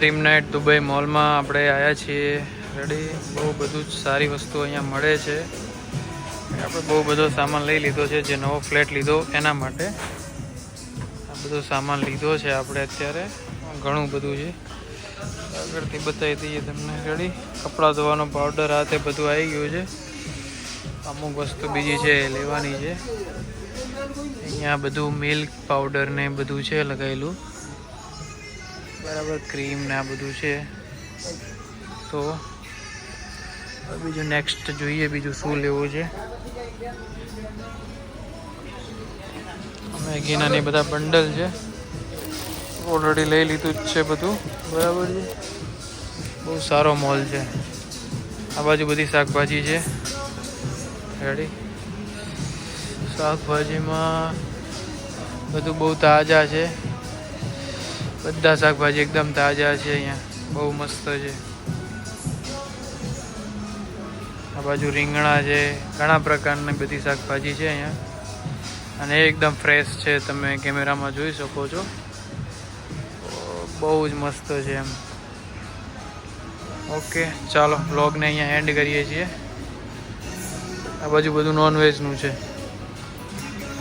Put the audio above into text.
Dream night Dubai મોલમાં આપણે આવ્યા છીએ રેડી. બહુ બધું જ સારી વસ્તુ અહીંયા મળે છે. આપણે બહુ બધો સામાન લઈ લીધો છે, જે નવો ફ્લેટ લીધો એના માટે આ બધો સામાન લીધો છે આપણે અત્યારે. ઘણું બધું છે, આગળથી બતાવી દઈએ તમને રેડી. કપડાં ધોવાનો પાવડર આ તે બધું આવી ગયું છે. અમુક વસ્તુ બીજી છે એ લેવાની છે. અહીંયા બધું મિલ્ક પાવડર ને બધું છે લગાવેલું બરાબર, ક્રીમ ને આ બધું છે. તો બીજું નેક્સ્ટ જોઈએ બીજું શું લેવું છે. મેગીના ને બધા બંડલ છે, ઓલરેડી લઈ લીધું જ છે બધું બરાબર છે. બહુ સારો મોલ છે. આ બાજુ બધી શાકભાજી છે રેડી. શાકભાજીમાં બધું બહુ તાજા છે, બધા શાકભાજી એકદમ તાજા છે. અહીંયા બહુ મસ્ત છે. આ બાજુ રીંગણા છે, ઘણા પ્રકારની બધી શાકભાજી છે અહીંયા, અને એકદમ ફ્રેશ છે. તમે કેમેરામાં જોઈ શકો છો, બહુ જ મસ્ત છે એમ. ઓકે ચાલો વ્લોગને અહીંયા એન્ડ કરીએ છીએ. આ બાજુ બધું નોનવેજનું છે.